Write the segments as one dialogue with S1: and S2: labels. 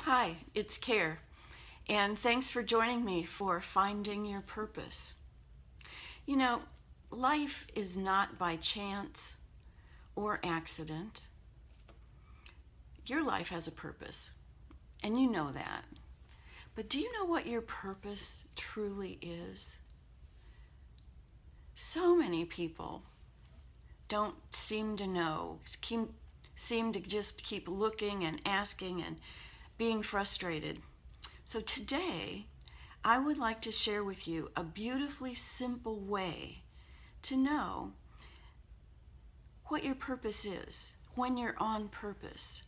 S1: Hi, it's Kare, and thanks for joining me for Finding Your Purpose. You know, life is not by chance or accident. Your life has a purpose, and you know that. But do you know what your purpose truly is? So many people don't seem to know, seem to just keep looking and asking and being frustrated. So today, I would like to share with you a beautifully simple way to know what your purpose is when you're on purpose.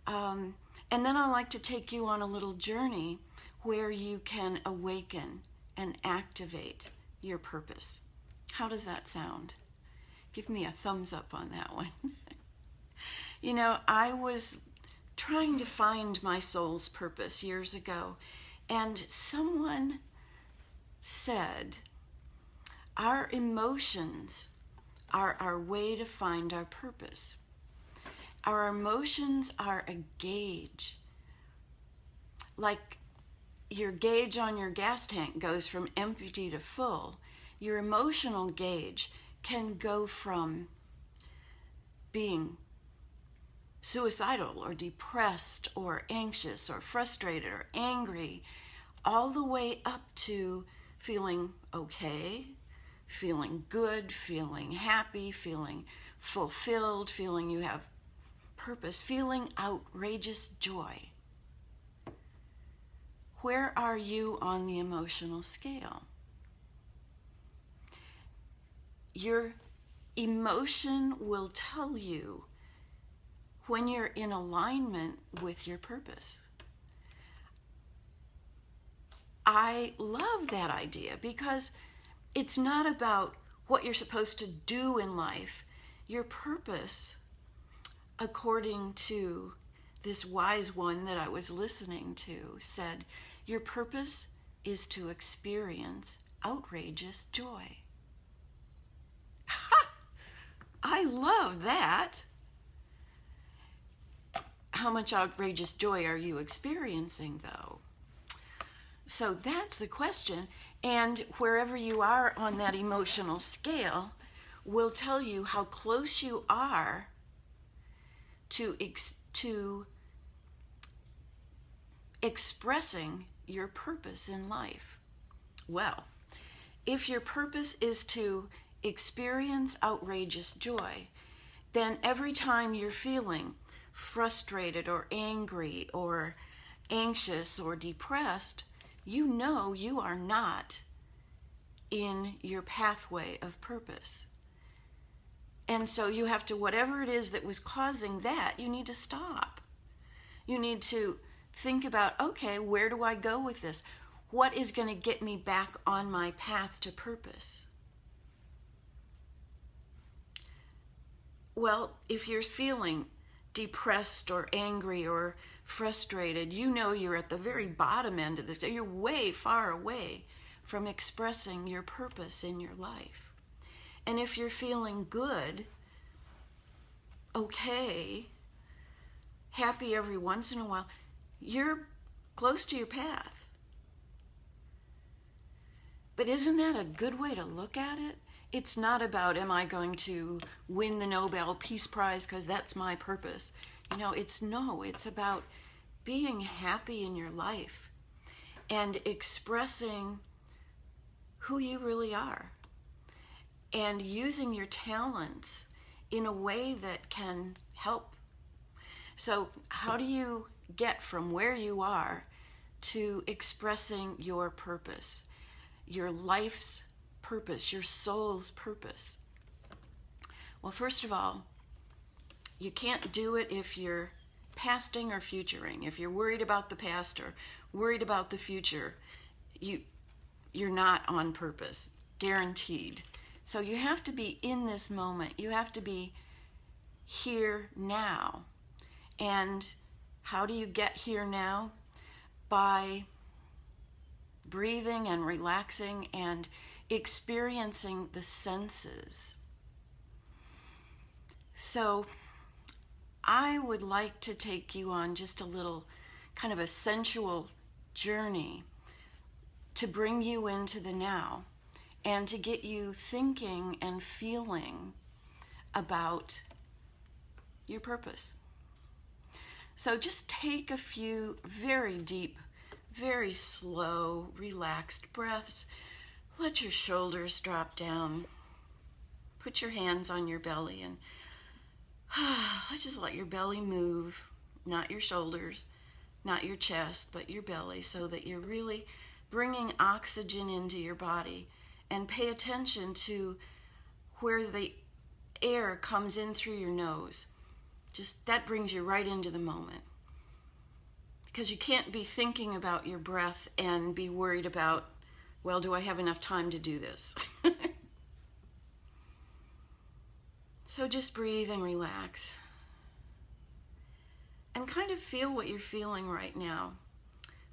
S1: And then I'd like to take you on a little journey where you can awaken and activate your purpose. How does that sound? Give me a thumbs up on that one. You know, I was trying to find my soul's purpose years ago, and someone said, our emotions are our way to find our purpose. Our emotions are a gauge. Like your gauge on your gas tank goes from empty to full, your emotional gauge can go from being suicidal or depressed or anxious or frustrated or angry, all the way up to feeling okay, feeling good, feeling happy, feeling fulfilled, feeling you have purpose, feeling outrageous joy. Where are you on the emotional scale? Your emotion will tell you when you're in alignment with your purpose. I love that idea because it's not about what you're supposed to do in life. Your purpose, according to this wise one that I was listening to, said, your purpose is to experience outrageous joy. I love that. How much outrageous joy are you experiencing, though? So that's the question. And wherever you are on that emotional scale will tell you how close you are to expressing your purpose in life. Well, if your purpose is to experience outrageous joy, then every time you're feeling frustrated or angry or anxious or depressed, you know you are not in your pathway of purpose. And so you have to, whatever it is that was causing that, you need to stop. You need to think about, okay, where do I go with this? What is going to get me back on my path to purpose? Well, if you're feeling depressed or angry or frustrated, you know you're at the very bottom end of this. You're way far away from expressing your purpose in your life. And if you're feeling good, okay, happy every once in a while, you're close to your path. But isn't that a good way to look at it? It's not about, am I going to win the Nobel Peace Prize because that's my purpose. You know, it's about being happy in your life and expressing who you really are and using your talents in a way that can help. So how do you get from where you are to expressing your purpose, your life's purpose, your soul's purpose? Well, first of all, you can't do it if you're pasting or futuring. If you're worried about the past or worried about the future, you're not on purpose, guaranteed. So you have to be in this moment. You have to be here now. And how do you get here now? By breathing and relaxing and experiencing the senses. So I would like to take you on just a little kind of a sensual journey to bring you into the now and to get you thinking and feeling about your purpose. So just take a few very deep, very slow, relaxed breaths. Let your shoulders drop down. Put your hands on your belly and just let your belly move, not your shoulders, not your chest, but your belly, so that you're really bringing oxygen into your body. And pay attention to where the air comes in through your nose. Just that brings you right into the moment. Because you can't be thinking about your breath and be worried about, well, do I have enough time to do this? So just breathe and relax. And kind of feel what you're feeling right now.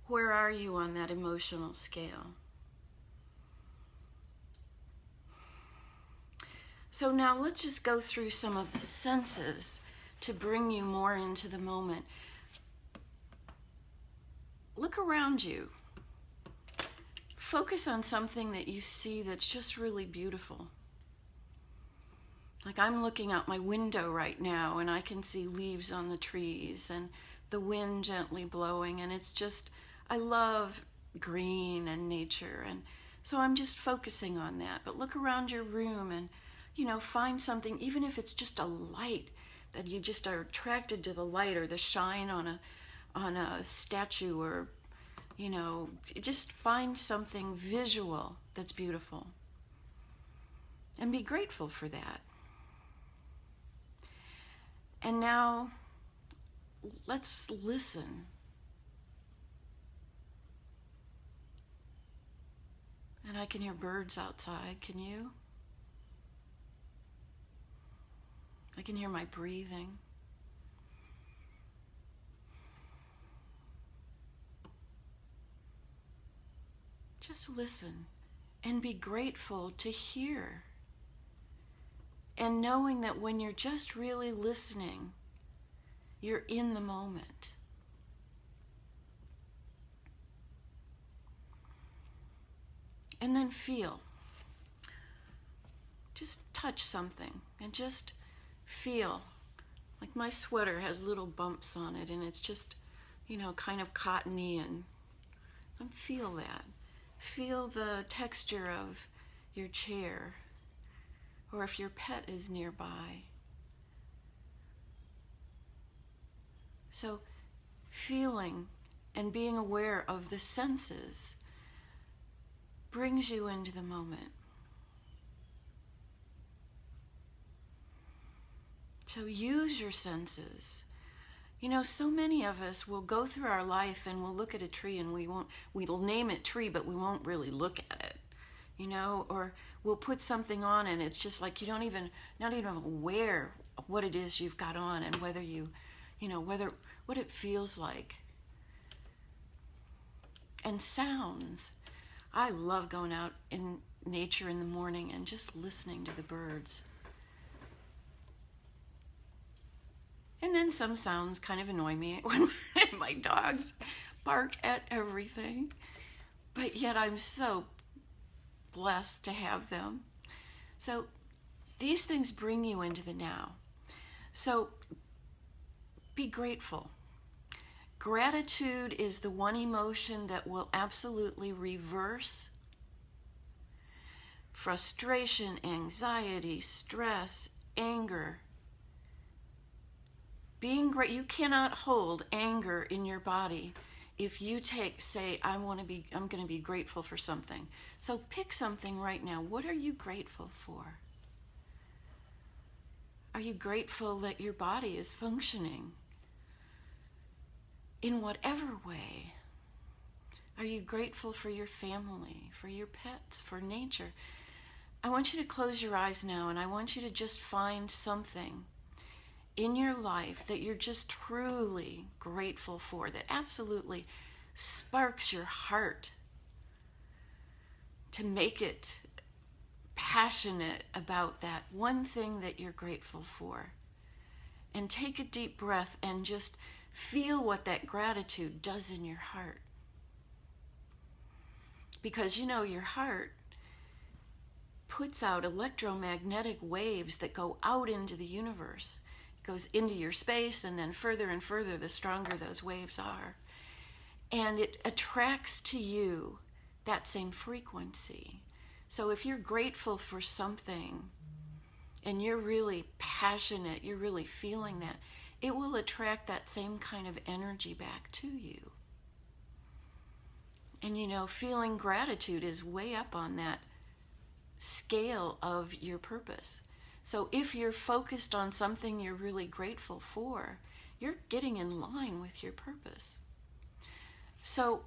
S1: Where are you on that emotional scale? So now let's just go through some of the senses to bring you more into the moment. Look around you. Focus on something that you see that's just really beautiful. Like I'm looking out my window right now and I can see leaves on the trees and the wind gently blowing, and it's just, I love green and nature, and so I'm just focusing on that. But look around your room and, find something, even if it's just a light, that you just are attracted to the light or the shine on a statue, or, just find something visual that's beautiful. And be grateful for that. And now, let's listen. And I can hear birds outside, can you? I can hear my breathing. Just listen and be grateful to hear. And knowing that when you're just really listening, you're in the moment. And then feel. Just touch something and just feel. Like my sweater has little bumps on it and it's just, kind of cottony, and feel that. Feel the texture of your chair, or if your pet is nearby. So feeling and being aware of the senses brings you into the moment. So use your senses. So many of us will go through our life and we'll look at a tree and we'll name it tree, but we won't really look at it, or we'll put something on and it's just like not even aware of what it is you've got on and whether what it feels like. And sounds. I love going out in nature in the morning and just listening to the birds. And then some sounds kind of annoy me when my dogs bark at everything. But yet I'm so blessed to have them. So these things bring you into the now. So be grateful. Gratitude is the one emotion that will absolutely reverse frustration, anxiety, stress, anger. Being great, you cannot hold anger in your body if you say, I'm going to be grateful for something. So pick something right now. What are you grateful for? Are you grateful that your body is functioning in whatever way? Are you grateful for your family, for your pets, for nature? I want you to close your eyes now, and I want you to just find something in your life that you're just truly grateful for, that absolutely sparks your heart to make it passionate about that one thing that you're grateful for. And take a deep breath and just feel what that gratitude does in your heart. Because you know, your heart puts out electromagnetic waves that go out into the universe. It goes into your space, and then further and further, the stronger those waves are. And it attracts to you that same frequency. So if you're grateful for something and you're really passionate, you're really feeling that, it will attract that same kind of energy back to you. And you know, feeling gratitude is way up on that scale of your purpose. So if you're focused on something you're really grateful for, you're getting in line with your purpose. So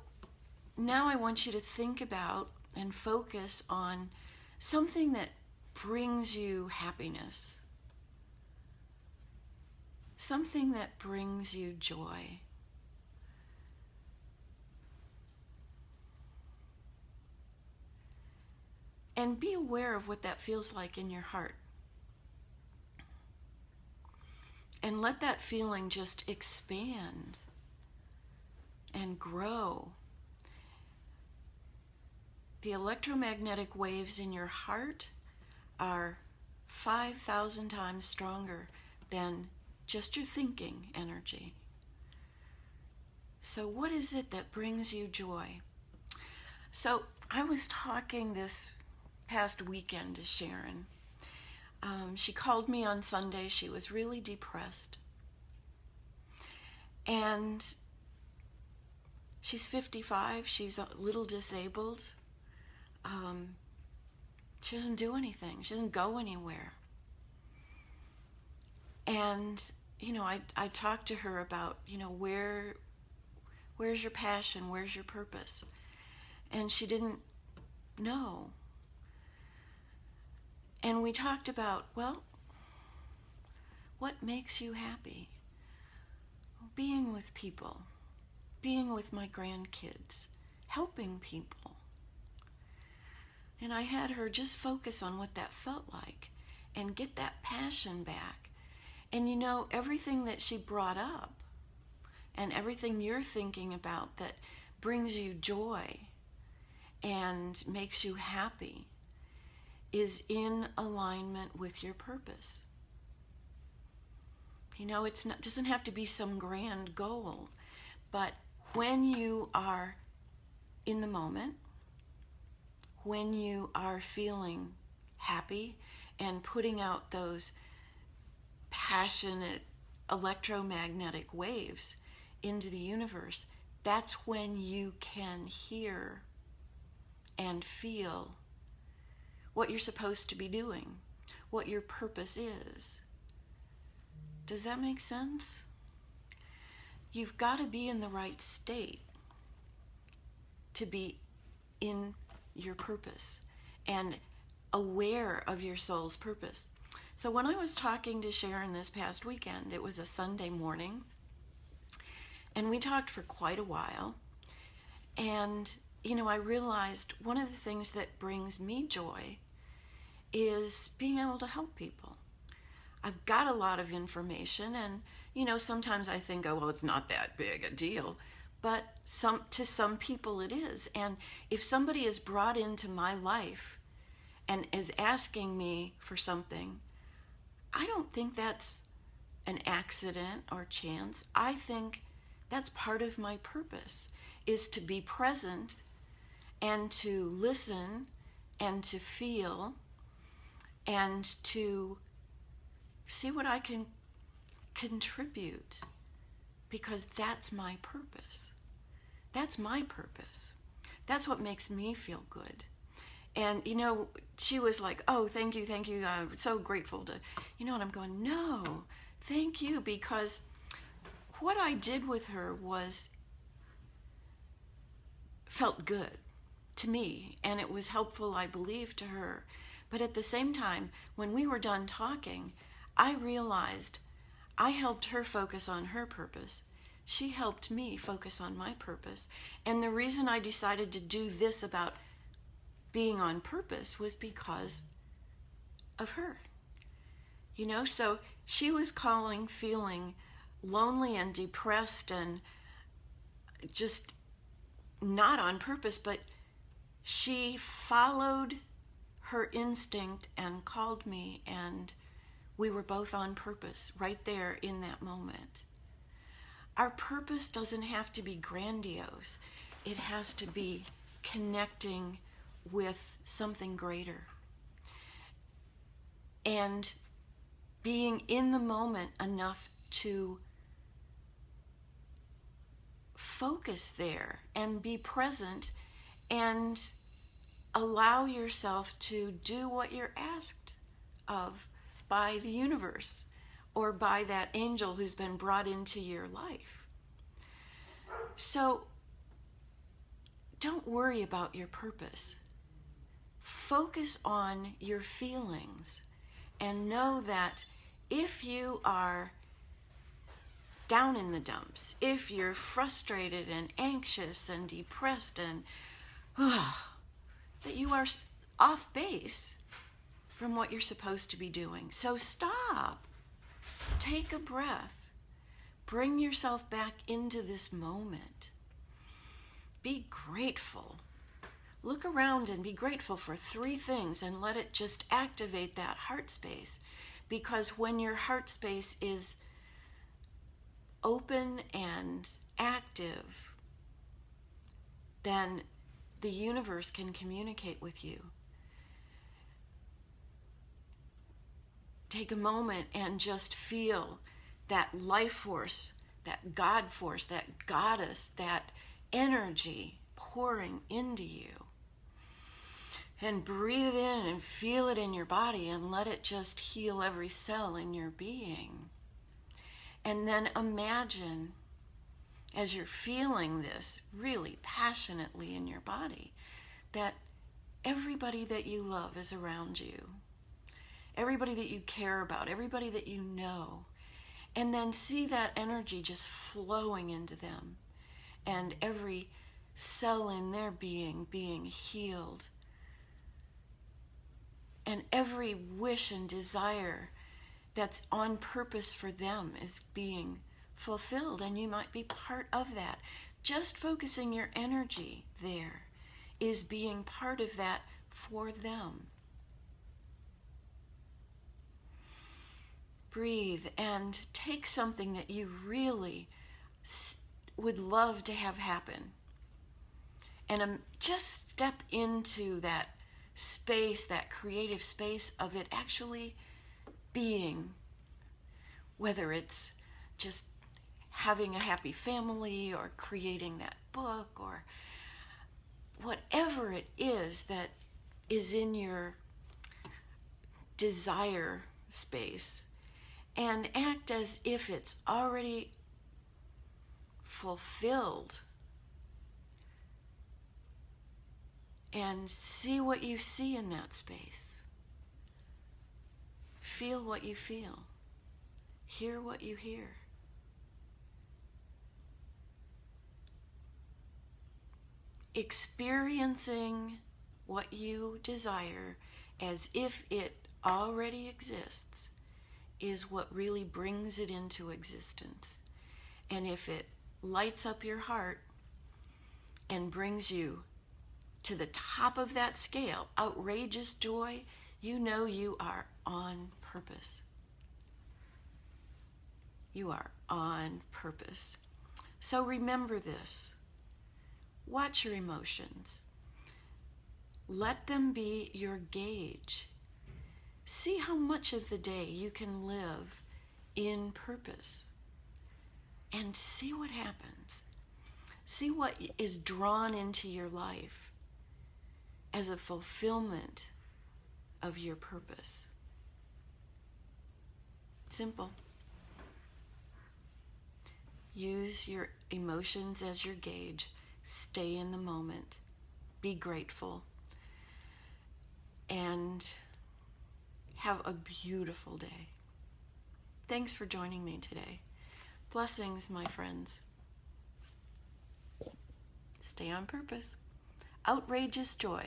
S1: now I want you to think about and focus on something that brings you happiness, something that brings you joy. And be aware of what that feels like in your heart. And let that feeling just expand and grow. The electromagnetic waves in your heart are 5,000 times stronger than just your thinking energy. So what is it that brings you joy? So I was talking this past weekend to Sharon. She called me on Sunday. She was really depressed. And she's 55. She's a little disabled. She doesn't do anything. She doesn't go anywhere. And, you know, I talked to her about, you know, where's your passion? Where's your purpose? And she didn't know. And we talked about, well, what makes you happy? Being with people, being with my grandkids, helping people. And I had her just focus on what that felt like and get that passion back. And you know, everything that she brought up and everything you're thinking about that brings you joy and makes you happy is in alignment with your purpose. You know, it doesn't have to be some grand goal, but when you are in the moment, when you are feeling happy and putting out those passionate electromagnetic waves into the universe, that's when you can hear and feel what you're supposed to be doing, what your purpose is. Does that make sense? You've got to be in the right state to be in your purpose and aware of your soul's purpose. So when I was talking to Sharon this past weekend, it was a Sunday morning, and we talked for quite a while. And, you know, I realized one of the things that brings me joy is being able to help people. I've got a lot of information, and, you know, sometimes I think, oh, well, it's not that big a deal. But to some people it is. And if somebody is brought into my life and is asking me for something, I don't think that's an accident or chance. I think that's part of my purpose, is to be present and to listen and to feel and to see what I can contribute, because that's my purpose. That's my purpose. That's what makes me feel good. And, you know, she was like, oh, thank you. I'm so grateful to, you know, and I'm going, no, thank you, because what I did with her felt good to me, and it was helpful, I believe, to her. But at the same time, when we were done talking, I realized I helped her focus on her purpose. She helped me focus on my purpose. And the reason I decided to do this about being on purpose was because of her. You know, so she was feeling lonely and depressed and just not on purpose, but she followed her instinct and called me, and we were both on purpose right there in that moment. Our purpose doesn't have to be grandiose. It has to be connecting with something greater and being in the moment enough to focus there and be present and allow yourself to do what you're asked of by the universe or by that angel who's been brought into your life. So don't worry about your purpose. Focus on your feelings and know that if you are down in the dumps, if you're frustrated and anxious and depressed and that you are off base from what you're supposed to be doing. So stop. Take a breath. Bring yourself back into this moment. Be grateful. Look around and be grateful for 3 things and let it just activate that heart space. Because when your heart space is open and active, then the universe can communicate with you. Take a moment and just feel that life force, that God force, that goddess, that energy pouring into you. And breathe in and feel it in your body and let it just heal every cell in your being. And then imagine, as you're feeling this really passionately in your body, that everybody that you love is around you. Everybody that you care about, everybody that you know. And then see that energy just flowing into them. And every cell in their being healed. And every wish and desire that's on purpose for them is being fulfilled, and you might be part of that. Just focusing your energy there is being part of that for them. Breathe and take something that you really would love to have happen, and just step into that space, that creative space of it actually being, whether it's just having a happy family or creating that book or whatever it is that is in your desire space, and act as if it's already fulfilled. And see what you see in that space. Feel what you feel. Hear what you hear. Experiencing what you desire as if it already exists is what really brings it into existence. And if it lights up your heart and brings you to the top of that scale, outrageous joy, you know you are on purpose. You are on purpose. So remember this. Watch your emotions. Let them be your gauge. See how much of the day you can live in purpose. And see what happens. See what is drawn into your life as a fulfillment of your purpose. Simple. Use your emotions as your gauge. Stay in the moment. Be grateful. And have a beautiful day. Thanks for joining me today. Blessings, my friends. Stay on purpose. Outrageous joy.